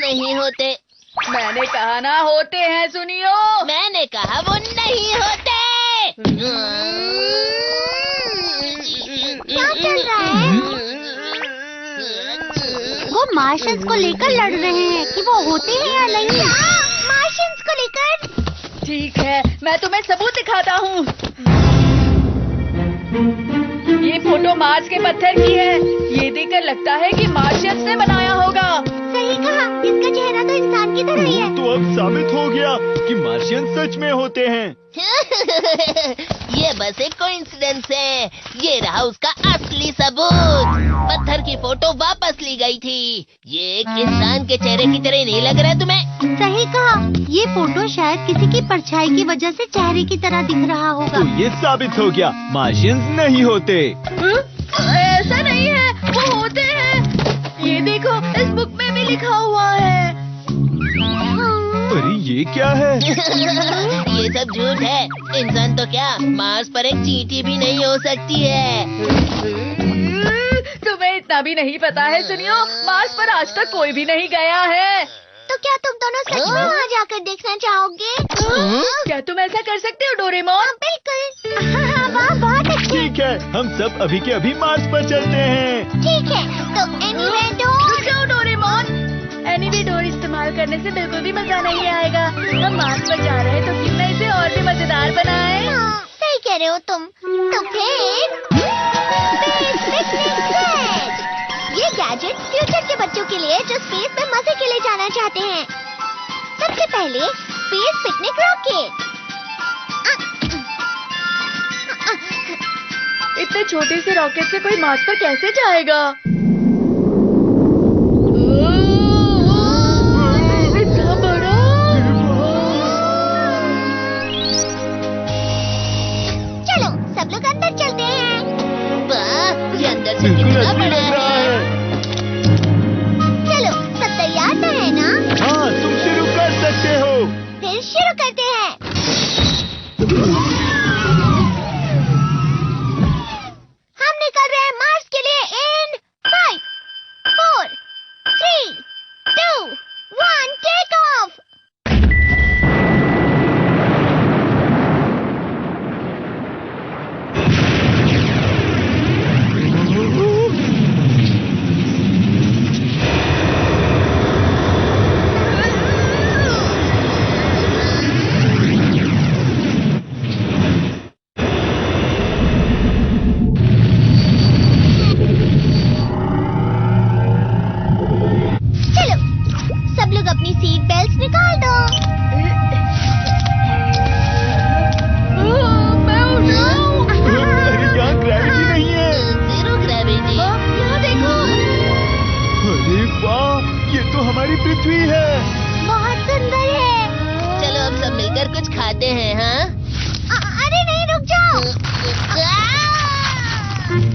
नहीं होते। मैंने कहा ना होते हैं, सुनियो। मैंने कहा वो नहीं होते। क्या चल रहा है? वो मार्शियंस को लेकर लड़ रहे हैं कि वो होते हैं या नहीं। मार्शियंस को लेकर। ठीक है, मैं तुम्हें सबूत दिखाता हूँ। ये फोटो मार्स के पत्थर की है। ये देखकर लगता है कि मार्शियंस ने बनाया होगा। सही कहा, इसका चेहरा तो इंसान की तरह ही है। तो अब साबित हो गया कि मार्शियन सच में होते हैं। ये बस एक कोइंसिडेंस है। ये रहा उसका असली सबूत। पत्थर की फोटो वापस ली गई थी। ये एक इंसान के चेहरे की तरह नहीं लग रहा है तुम्हें? सही कहा, ये फोटो शायद किसी की परछाई की वजह से चेहरे की तरह दिख रहा होगा। तो ये साबित हो गया मार्शियन नहीं होते। ऐसा नहीं है, वो होते हैं। ये देखो, इस बुक में भी लिखा हुआ है। अरे ये क्या है? ये सब झूठ है। इंसान तो क्या, मार्स पर एक चींटी भी नहीं हो सकती है। तुम्हें इतना भी नहीं पता है, सुनियो। मार्स पर आज तक कोई भी नहीं गया है। तो क्या तुम दोनों सच में वहाँ जाकर देखना चाहोगे? क्या तुम ऐसा कर सकते हो, डोरेमोन? बिल्कुल। वाह, बहुत अच्छी। ठीक है, हम सब अभी के अभी मार्स पर चलते हैं। ठीक है, तो एनीवे डोर। रुक जाओ, डोरेमोन। एनीवे डोर इस्तेमाल करने से बिल्कुल भी मजा नहीं आएगा। हम मार्स पर जा रहे हैं, तो क्यों ना इसे और भी मजेदार बनाए। सही कह रहे हो तुम। तो फिर स्पेस पिकनिक सेट। ये गैजेट फ्यूचर के बच्चों के लिए जो स्पेस में मजे के लिए जाना चाहते हैं। सबसे पहले स्पेस पिकनिक रॉकेट। इतने छोटे से रॉकेट से कोई मार्स पर कैसे जाएगा? इतना बड़ा। चलो सब लोग अंदर चलते हैं। वाह, ये अंदर से बिल्कुल कितना असली बड़ा लग रहा है। है। चलो सब तैयार तो है ना? हाँ, तुम शुरू कर सकते हो। फिर शुरू करते हैं। हम निकल रहे हैं मार्स के लिए इन 5, 4, 3, 2, 1, टेक ऑफ। चलो सब लोग अपनी सीट बेल्ट निकाल दो। मैं उड़ रहा हूँ। अरे यहाँ ग्रेविटी नहीं है। Zero gravity. यहाँ देखो। अरे वाह, ये तो हमारी पृथ्वी है। बहुत सुंदर है। चलो अब सब मिलकर कुछ खाते हैं। हाँ, अरे नहीं, रुक जाओ।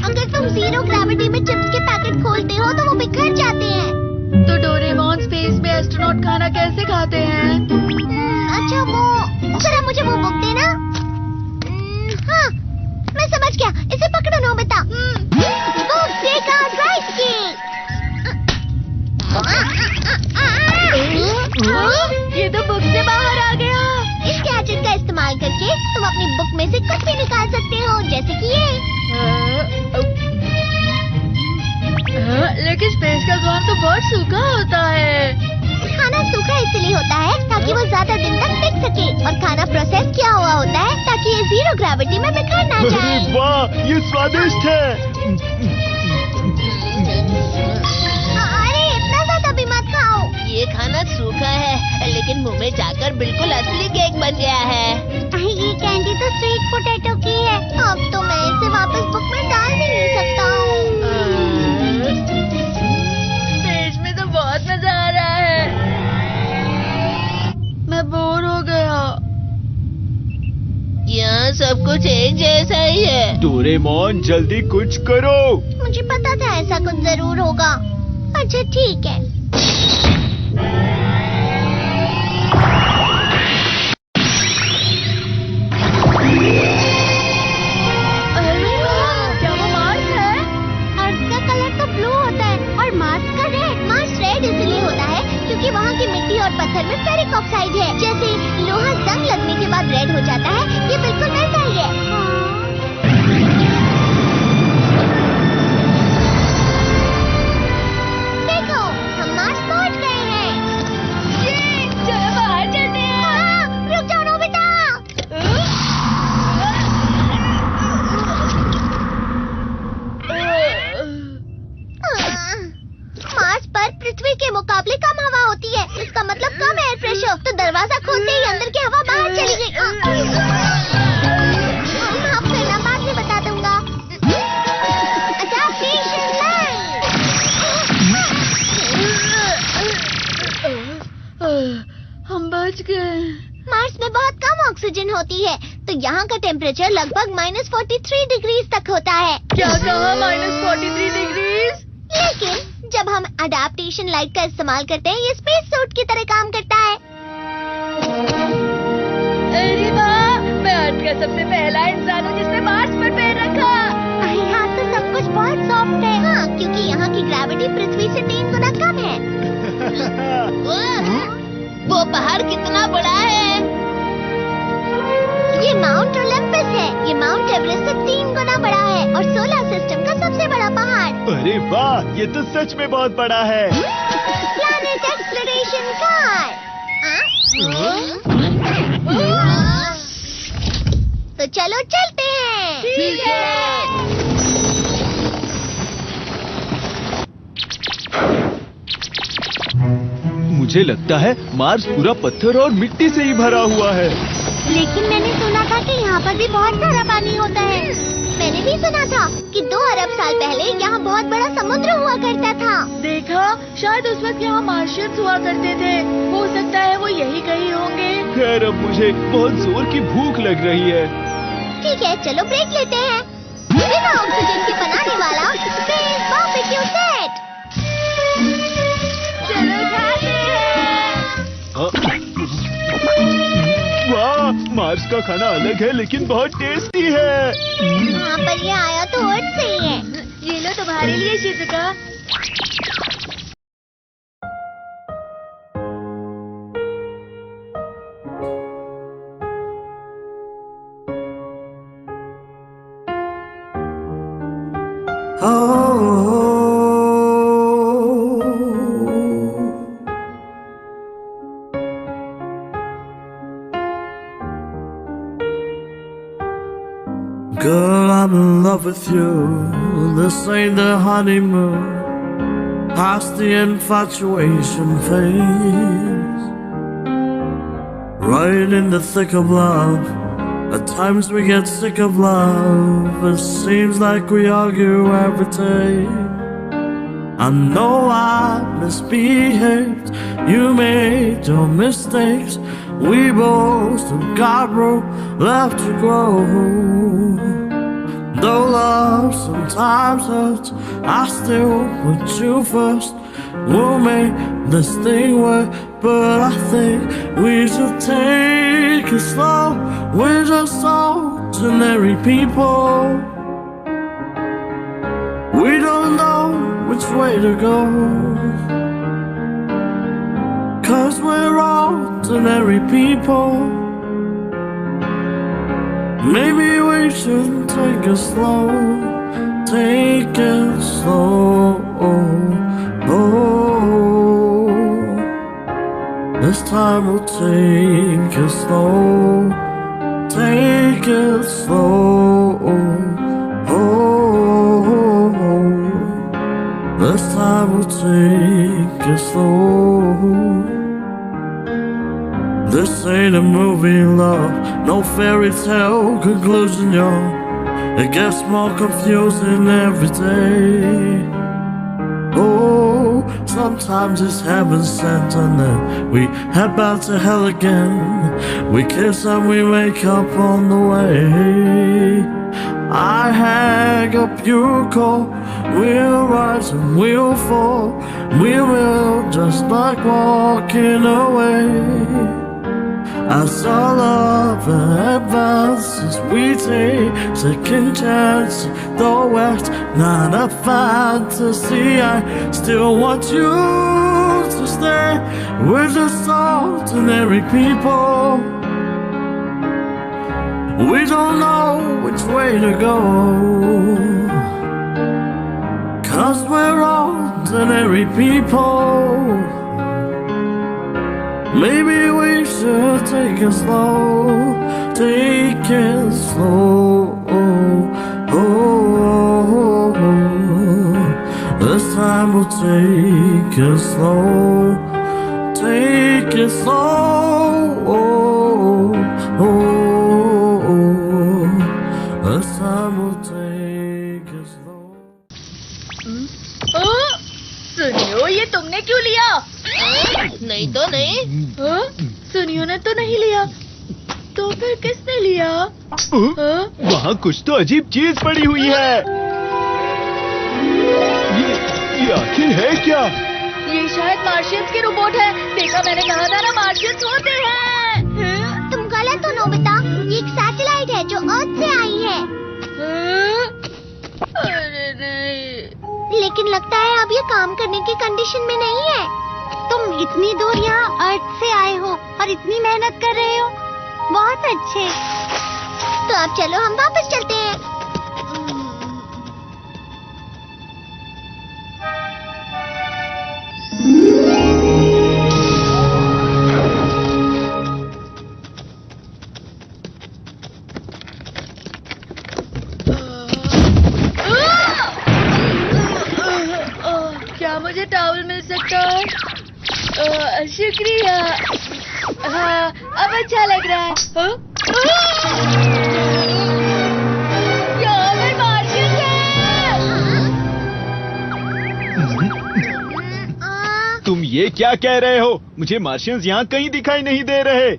अगर तुम जीरो ग्रेविटी में चिप्स के पैकेट खोलते हो तो वो बिखर जाते हैं। तो डोरेमोन स्पेस में एस्ट्रोनॉट खाना कैसे खाते हैं? अच्छा वो, जरा मुझे वो बुक देना। हाँ, मैं समझ गया। इसे पकड़ो Nobita. Book take out right की। ये तो बुक से बाहर आ गया। इस गैजेट का इस्तेमाल करके तुम अपनी बुक में से कुछ भी निकाल सकते हो, जैसे कि ये। लेकिन स्पेस का खाना तो बहुत सूखा होता है। खाना सूखा इसलिए होता है ताकि वो ज्यादा दिन तक टिक सके, और खाना प्रोसेस किया हुआ होता है ताकि ये जीरो ग्रेविटी में बिखर ना जाए। अरे वाह, ये स्वादिष्ट है। अरे इतना ज्यादा भी मत खाओ। ये खाना सूखा है, लेकिन मुंह में जाकर बिल्कुल असली केक बन गया है। ये कैंडी तो स्वीट पोटैटो की है। अब तो मैं इसे वापस बुक में डाल भी नहीं सकता हूँ। स्पेस में तो बहुत मजा आ रहा है। मैं बोर हो गया। यहाँ सब कुछ एक जैसा ही है। डोरेमोन जल्दी कुछ करो। मुझे पता था ऐसा कुछ जरूर होगा। अच्छा ठीक है। अरे वाह, क्या वो मार्स है? अर्थ का कलर तो ब्लू होता है और मार्स का रेड। मार्स रेड इसलिए होता है क्योंकि वहाँ फेरिक ऑक्साइड है। जैसे लोहा जंग लगने के बाद रेड हो जाता है, ये बिल्कुल वैसा ही है। देखो, हम मार्स पहुंच गए हैं। ये चलो बाहर चलते हैं। हाँ, रुक जाओ नोबिता। मार्स पर पृथ्वी के मुकाबले कम हवा होती है। इसका मतलब कम एयर प्रेशर। तो दरवाजा खोलते ही अंदर की हवा बाहर चली गई। आपको ना बाद में बता दूंगा। Adaptation land। हम बच गए। मार्स में बहुत कम ऑक्सीजन होती है, तो यहाँ का टेम्परेचर लगभग -43 डिग्री तक होता है। क्या कहा -43 डिग्री? लेकिन जब हम अडेप्टेशन लाइट का इस्तेमाल करते हैं, ये स्पेस सूट की तरह काम करता है। अरे वाह, मैं अर्थ का सबसे पहला इंसान हूँ जिसने मार्स पर पैर रखा। यहाँ तो सब कुछ बहुत सॉफ्ट है। हाँ, क्योंकि यहाँ की ग्रेविटी पृथ्वी से 3 गुना कम है। वो पहाड़ कितना बड़ा है? ये माउंट ओलंपस है। ये माउंट एवरेस्ट से 3 गुना बड़ा है और सोलर सिस्टम का सबसे बड़ा पहाड़। अरे वाह, ये तो सच में बहुत बड़ा है। Planet exploration car. तो चलो चलते हैं। ठीक है। मुझे लगता है मार्स पूरा पत्थर और मिट्टी से ही भरा हुआ है। लेकिन मैंने सुना था कि यहाँ पर भी बहुत सारा पानी होता है। मैंने भी सुना था कि 2 अरब साल पहले यहाँ बहुत बड़ा समुद्र हुआ करता था। देखा, शायद उस वक्त यहाँ मार्शियंस हुआ करते थे। हो सकता है वो यही कहीं होंगे। खैर, अब मुझे बहुत जोर की भूख लग रही है। ठीक है, चलो ब्रेक लेते हैं। बिना ऑक्सीजन के बनाने वाला स्पेस बारबेक्यू सेट। चलो खाते हैं। वाह, मार्स का खाना अलग है लेकिन बहुत टेस्टी है। हाँ, पर ये आया तो अर्थ से ही है। ये लो तुम्हारे लिए Shizuka. Girl, I'm in love with you. This ain't the honeymoon. Past the infatuation phase. Right in the thick of love. At times we get sick of love. It seems like we argue every day. I know I misbehaved. You made your mistakes. We both have got room left to grow. Though love sometimes hurts, I still put you first. We'll make this thing work, but I think we should take it slow. We're just ordinary people. We don't know which way to go, 'cause we're ordinary people. Maybe we should take it slow. Take it slow. This time we'll take it slow. Take it slow. This time we'll take it slow. This ain't a movie, love, no fairy tale conclusion, yo. It gets more confusing every day. Oh, sometimes it's heaven sent and then we head back to hell again. We kiss and we make up on the way. I hang up, you call. We'll rise and we'll fall. We will just like walking away. As our love advances, we take second chances. Though it's not a fantasy, I still want you to stay. We're just ordinary people. We don't know which way to go, 'cause we're ordinary people. Maybe we should take it slow, take it slow. This time we'll take it slow, take it slow. This time we'll take it slow. सुनियो, ये तुमने क्यों लिया? नहीं तो नहीं। सुनियो ने तो नहीं लिया, तो फिर किसने लिया? वहाँ कुछ तो अजीब चीज पड़ी हुई है। ये आखिर है क्या? ये शायद मार्शियंस की रोबोट है। देखा मैंने कहा था ना, मार्शियंस होते हैं। तुम गलत हो नोबिता, ये एक सैटेलाइट है जो अर्थ से आई है। अरे नहीं। लेकिन लगता है अब ये काम करने की कंडीशन में नहीं है। तुम इतनी दूर यहाँ अर्थ से आए हो और इतनी मेहनत कर रहे हो, बहुत अच्छे। तो अब चलो हम वापस चलते हैं। क्या मुझे टॉवल मिल सकता है? शुक्रिया। हाँ, अब अच्छा लग रहा है। यहाँ पर मार्शियंस है। तुम ये क्या कह रहे हो? मुझे मार्शियंस यहाँ कहीं दिखाई नहीं दे रहे।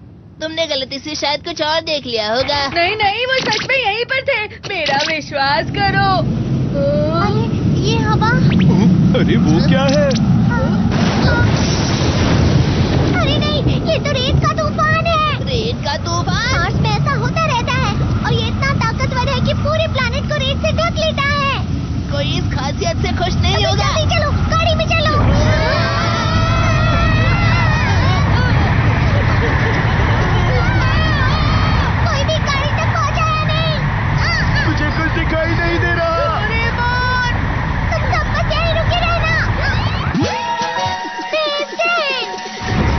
तुमने गलती से शायद कुछ और देख लिया होगा। नहीं नहीं, वो सच में यहीं पर थे, मेरा विश्वास करो। अरे ये हवा, अरे वो क्या है? अरे नहीं, ये तो रेत का तूफान है। रेत का तूफान? मार्स में ऐसा होता रहता है और ये इतना ताकतवर है कि पूरे प्लैनेट को रेत से ढक लेता है। कोई इस खासियत से खुश नहीं होगा। जल्दी चलो, गाड़ी में चलो। कोई भी गाड़ी तक पहुंचा है नहीं। मुझे कुछ दिखाई नहीं दे रहा। तुम सब बस यहीं रुके रहना।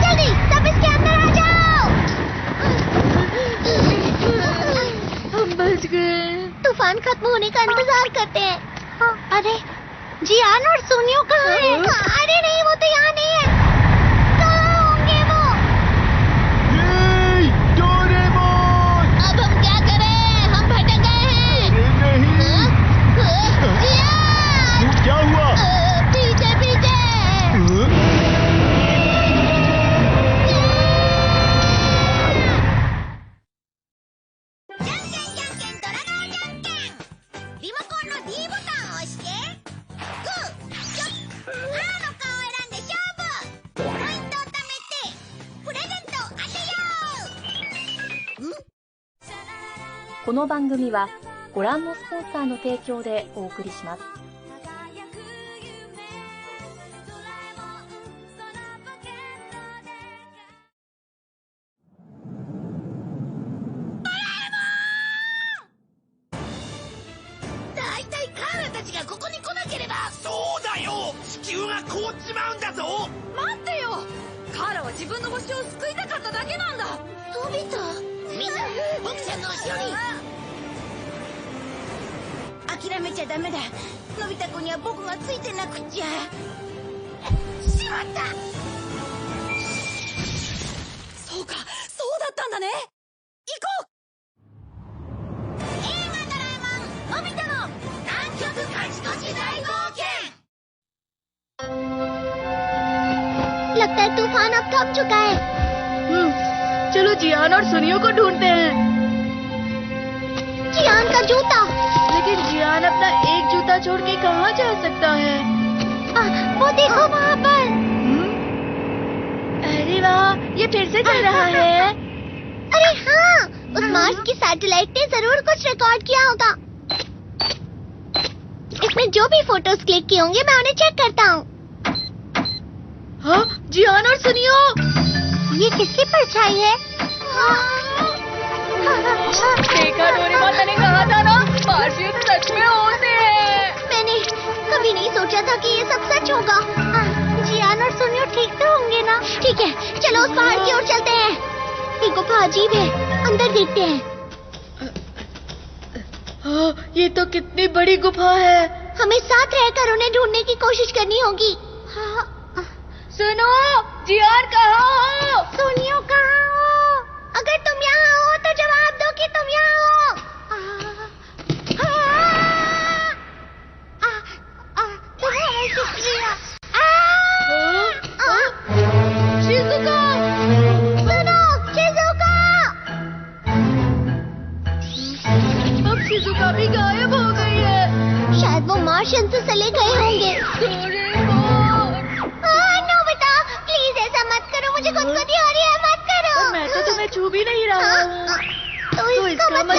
जल्दी सब इसके अंदर आ जाओ। हम बच गए। तूफान खत्म होने का इंतजार करते हैं। अरे जियान और सुनियो कहाँ हैं? अरे नहीं, वो तो यहाँ नहीं है। कहाँ होंगे वो? हे, डोरेमोन! अब हम क्या करें? हम भटक गए हैं। अरे नहीं! जियान! क्या हुआ? पीछे पीछे।この番組はご覧のスポンサーの提供でお送りします。だいたいカーラたちがここに来なければ。そうだよ、地球が凍っちまうんだぞ。待ってよ、カーラは自分の星を救いたかっただけなんだ。のび太、みんな僕ちゃんの後ろに。諦めちゃダメだ。のび太くんには僕がついてなくちゃ。しまった。そうか、そうだったんだね。行こう。映画ドラえもんのび太の南極勝ち越し大冒険। लगता है तूफान अब थम चुका है। चलो जियान और सुनियो को ढूंढते हैं। जियान का जूता। लेकिन जियान अपना एक जूता छोड़ के कहाँ जा सकता है? वो देखो वहाँ पर। अरे वाह, ये फिर से चल रहा है। अरे हाँ, उस मार्स की सैटेलाइट ने जरूर कुछ रिकॉर्ड किया होगा। इसमें जो भी फोटोज क्लिक किए होंगे मैं उन्हें चेक करता हूँ। हाँ, जियान और सुनियो, ये किसकी परछाई है? देखा डोरेमोन, मैंने कहा था ना, मार्शियन सच में होते हैं। मैंने कभी नहीं सोचा था कि ये सब सच होगा। जियान और सुनियो ठीक तो होंगे ना? ठीक है, चलो उस पहाड़ की ओर चलते हैं। ये गुफा अजीब है, अंदर देखते हैं। ये तो कितनी बड़ी गुफा है। हमें साथ रहकर उन्हें ढूंढने की कोशिश करनी होगी। सुनो, जियान कहाँ हो? सुनियो कहाँ हो? अगर तुम यहाँ हो तो जवाब दो कि तुम यहाँ हो। तुम्हारा शुक्रिया। शिज़ुका! सुनो, शिज़ुका! अब शिज़ुका भी गायब हो गई है। शायद वो मार्शियन से चले गए होंगे। डोरेमोन! नोबिता, प्लीज ऐसा मत करो, मुझे खुदकुशी हो रही है, मत करो। पर मैं तो तुम्हें छू भी नहीं रहा हूँ। तो इसका मतलब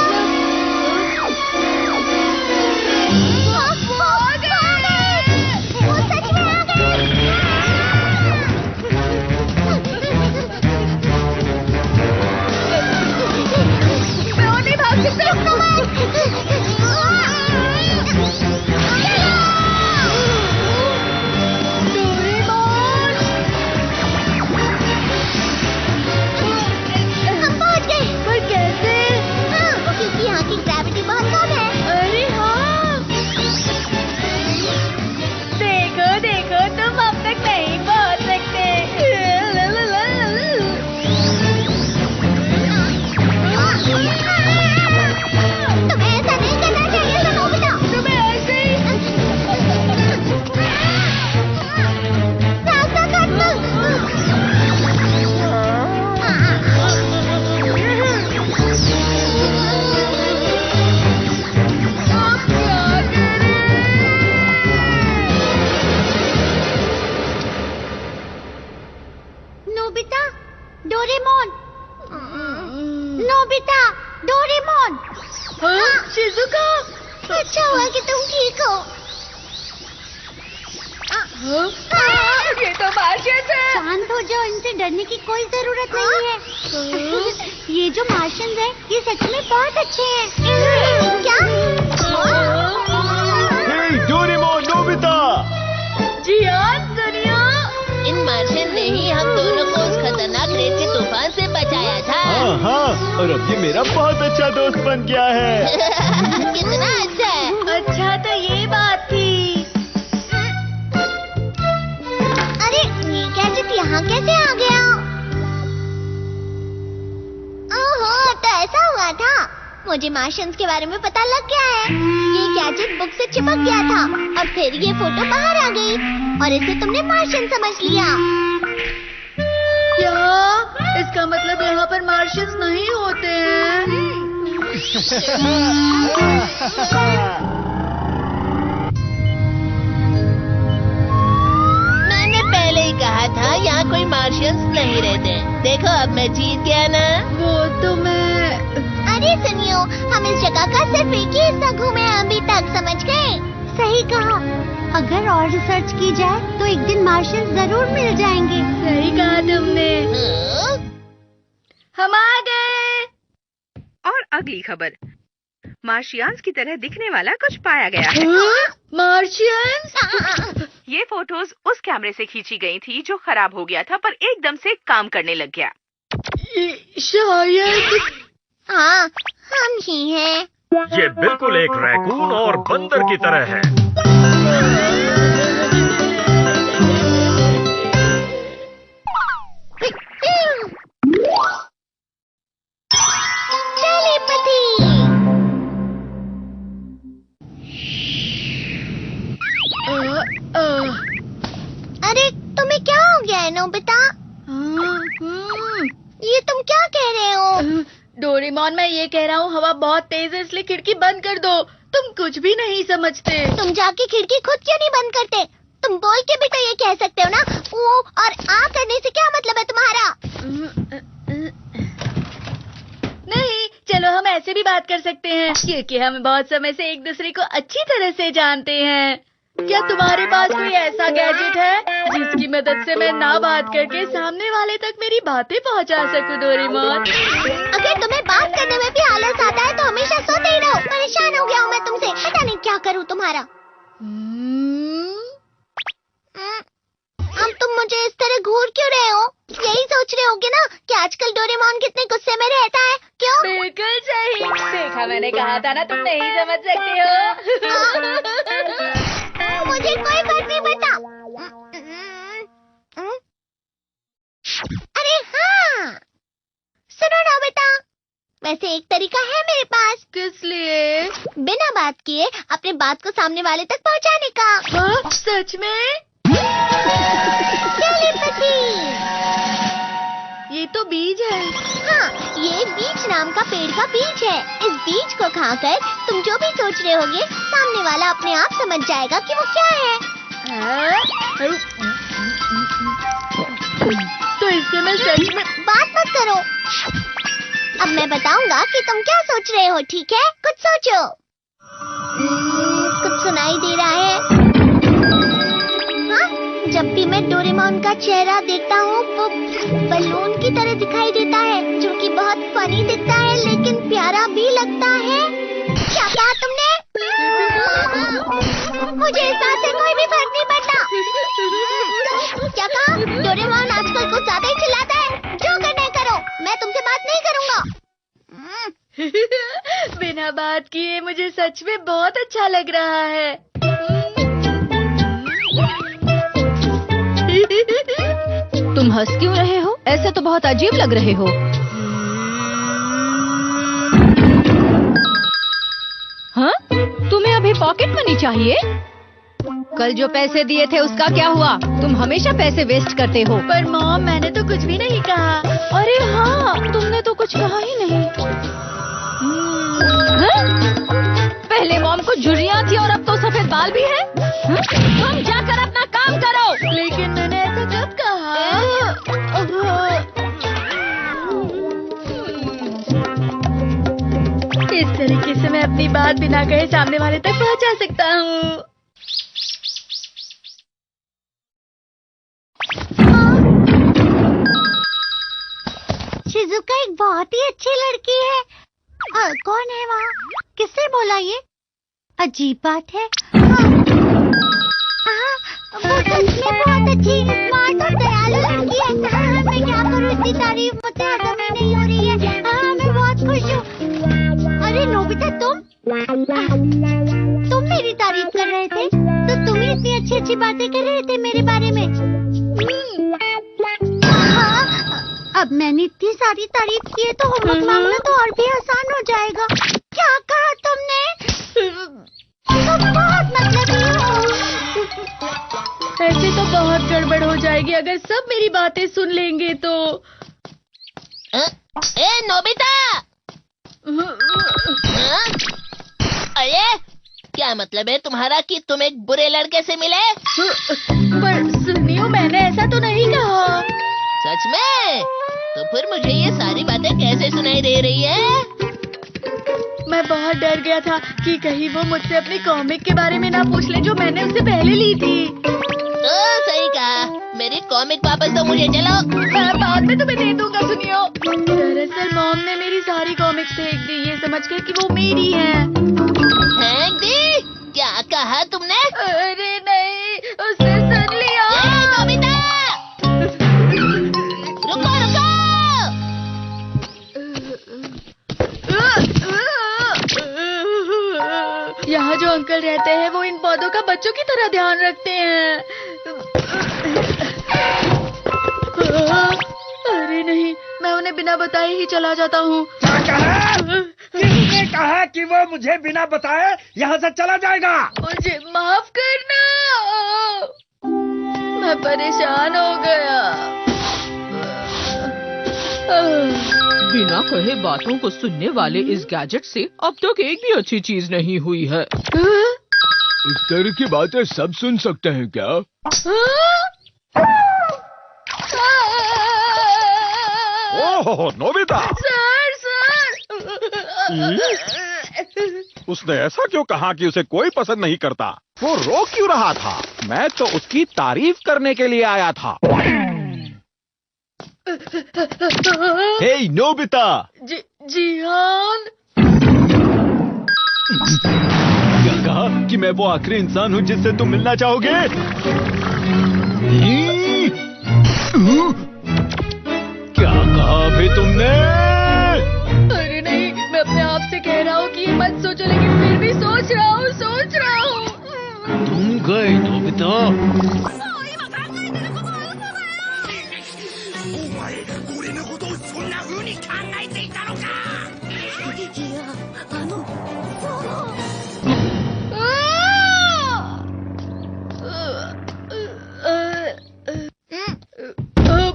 वो आ गए। वो सच में आ गए। मैं और नहीं भाग सकता। हम पहुंच गए। पर कैसे? क्योंकि यहाँ की ग्रेविटी बहुत कम है। अरे हाँ, देखो देखो, तुम अब तक नहीं पहुंच सकते। तुम्हें ऐसा नहीं करना चाहिए था नोबिता। तुम्हें ऐसे ही रास्ता काट दो। Nobita, Doraemon. Nobita, Doraemon. Shizuka! अच्छा हुआ कि तुम ठीक हो। ये तो मार्शियन है। शांत हो जाओ, इनसे डरने की कोई जरूरत नहीं है। ये जो मार्शियंस हैं, ये सच में बहुत अच्छे हैं। क्या? हे डोरेमोन, नोबिता! जियान, सुनियो। इन मार्शियन ने ही हम दोनों को उस खतरनाक रेत के तूफान से बचाया था। हाँ, और अब ये मेरा बहुत अच्छा दोस्त बन गया है। कितना अच्छा है। अच्छा, तो ये बात थी। अरे ये गैजेट यहाँ कैसे आ गया? ओहो, तो ऐसा हुआ था। मुझे मार्शियंस के बारे में पता लग गया है। ये गैजेट बुक से चिपक गया था और फिर ये फोटो बाहर आ गई और इसे तुमने मार्शियन समझ लिया। क्या? इसका मतलब यहाँ पर मार्शियंस नहीं होते हैं। मैंने पहले ही कहा था यहाँ कोई मार्शियंस नहीं रहते। देखो अब मैं जीत गया ना। वो तो मैं... अरे सुनियो, हम इस जगह का सिर्फ एक ही हिस्सा घूमे हैं अभी तक, समझ गए? सही कहा। अगर और रिसर्च की जाए तो एक दिन मार्शियंस जरूर मिल जाएंगे। सही कहा तुमने। हाँ? हम आ गए। और अगली खबर, मार्शियंस की तरह दिखने वाला कुछ पाया गया है। मार्शियंस? ये फोटोज उस कैमरे से खींची गई थी जो खराब हो गया था, पर एकदम से काम करने लग गया। शायद हाँ, हम ही हैं। ये बिल्कुल एक रैकून और बंदर की तरह है। टेलीपैथी। अरे तुम्हें क्या हो गया है नोबिता? ये तुम क्या कह रहे हो? डोरेमोन, मैं ये कह रहा हूँ, हवा बहुत तेज है, इसलिए खिड़की बंद कर दो। तुम कुछ भी नहीं समझते। तुम जाके खिड़की खुद क्यों नहीं बंद करते? तुम बोल के भी तो ये कह सकते हो ना। वो और आ करने से क्या मतलब है तुम्हारा? नहीं, चलो हम ऐसे भी बात कर सकते हैं, क्योंकि हम बहुत समय से एक दूसरे को अच्छी तरह से जानते हैं। क्या तुम्हारे पास कोई ऐसा गैजेट है जिसकी मदद से मैं ना बात करके सामने वाले तक मेरी बातें पहुंचा सकूं, डोरेमोन? अगर तुम्हें बात करने में भी आलस आता है तो हमेशा सोते ही रहो। परेशान हो गया हूँ मैं तुमसे, पता नहीं क्या करूँ तुम्हारा। अब तुम मुझे इस तरह घूर क्यों रहे हो? यही सोच रहे होगे ना कि आजकल डोरेमोन कितने गुस्से में रहता है, क्यों? बिल्कुल सही। देखा, मैंने कहा था ना, तुम नहीं समझ सकते हो। मुझे कोई फर्क नहीं पड़ता। अरे हाँ, सुनो ना बेटा, वैसे एक तरीका है मेरे पास। किस लिए? बिना बात किए अपने बात को सामने वाले तक पहुंचाने का। हाँ, सच में? टेलीपैथी। ये तो बीज है। हाँ, ये बीज नाम का पेड़ का बीज है। इस बीज को खाकर तुम जो भी सोच रहे होगे, सामने वाला अपने आप समझ जाएगा कि वो क्या है। तो इससे मैं सच में... बात मत करो। अब मैं बताऊंगा कि तुम क्या सोच रहे हो, ठीक है? कुछ सोचो। कुछ सुनाई दे रहा है? हाँ? जब भी मैं डोरेमोन का चेहरा देखता हूँ वो बलून की तरह दिखाई देता है, जो कि बहुत फनी दिखता है लेकिन प्यारा भी लगता है। क्या कहा तुमने? मुझे इस बात से कोई भी फर्क नहीं पड़ता। क्या कहा? डोरेमोन आजकल कुछ ज्यादा ही चिल्लाता है। जो करना है करो, मैं तुमसे बात नहीं करूँगा। बिना बात किए मुझे सच में बहुत अच्छा लग रहा है। तुम हंस क्यों रहे हो? ऐसे तो बहुत अजीब लग रहे हो। हाँ? तुम्हें अभी पॉकेट मनी चाहिए? कल जो पैसे दिए थे उसका क्या हुआ? तुम हमेशा पैसे वेस्ट करते हो। पर मॉम, मैंने तो कुछ भी नहीं कहा। अरे हाँ, तुमने तो कुछ कहा ही नहीं। पहले मॉम को झुर्रियाँ थी और अब तो सफेद बाल भी है। तुम जाकर अपना काम करो। लेकिन मैंने ऐसा कब कहा? इस तरीके से मैं अपनी बात बिना कहे सामने वाले तक पहुंचा सकता हूँ। शिजुका एक बहुत ही अच्छी लड़की है। कौन है वहाँ? किससे बोला ये? अजीब बात है। वो सच में बहुत अच्छी, स्मार्ट और दयालु लड़की है। मैं क्या करूँ, इतनी तारीफ मुझसे हजम ही नहीं हो रही है। मैं बहुत खुश हूँ। अरे नोबिता, तुम मेरी तारीफ कर रहे थे, तो तुम ही इतनी अच्छी अच्छी बातें कर रहे थे मेरे बारे में। अब मैंने इतनी सारी तारीफ की है तो होमवर्क मांगना तो और भी आसान हो जाएगा। क्या कहा तुमने? तुम बहुत मतलबी हो। ऐसे तो बहुत गड़बड़ हो जाएगी अगर सब मेरी बातें सुन लेंगे तो। ए नोबिता! अरे क्या मतलब है तुम्हारा कि तुम एक बुरे लड़के से मिले? पर सुनियो, मैंने ऐसा तो नहीं कहा। सच में? तो फिर मुझे ये सारी बातें कैसे सुनाई दे रही है? मैं बहुत डर गया था कि कहीं वो मुझसे अपनी कॉमिक के बारे में ना पूछ ले जो मैंने उससे पहले ली थी। तो सही कहा, मेरी कॉमिक वापस दो मुझे। चलो, मैं बाद में तुम्हें दे दूंगा। सुनियो, दरअसल मॉम ने मेरी सारी कॉमिक्स फेंक दी, ये समझकर कि वो मेरी हैं। फेंक दी? क्या कहा तुमने? अरे नहीं, उसने सुन लिया। नोबिता! रुको रुको! यहाँ जो अंकल रहते हैं वो इन पौधों का बच्चों की तरह ध्यान रखते हैं। अरे नहीं, मैं उन्हें बिना बताए ही चला जाता हूँ। क्या कहा? किसने कहा कि वो मुझे बिना बताए यहाँ से चला जाएगा? मुझे माफ करना, मैं परेशान हो गया। बिना कहे बातों को सुनने वाले इस गैजेट से अब तक एक भी अच्छी चीज नहीं हुई है। इस तरह की बातें सब सुन सकते हैं क्या? ओह नोबिता! सर! उसने ऐसा क्यों कहा कि उसे कोई पसंद नहीं करता? वो रो क्यों रहा था? मैं तो उसकी तारीफ करने के लिए आया था। हे नोबिता। जिहान। क्या कहा कि मैं वो आखिरी इंसान हूँ जिससे तुम मिलना चाहोगे? क्या कहा अभी तुमने? अरे नहीं, मैं अपने आप से कह रहा हूँ कि ये मत सोचो, लेकिन फिर भी सोच रहा हूँ। तुम गए नोबिता।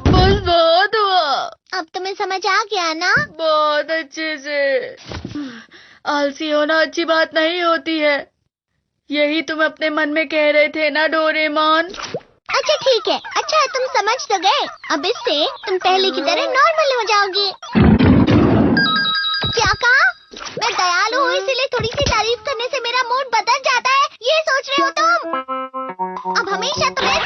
बस बहुत हुआ। अब तुम्हें समझ आ गया ना? बहुत अच्छे से। आलसी होना अच्छी बात नहीं होती है, यही तुम अपने मन में कह रहे थे ना डोरेमोन? अच्छा ठीक है, अच्छा तुम समझ तो गए। अब इससे तुम पहले की तरह नॉर्मल हो जाओगे। क्या कहा? मैं दयालु हूँ इसीलिए थोड़ी सी तारीफ करने से मेरा मूड बदल जाता है, ये सोच रहे हो तुम? अब हमेशा तुम्हें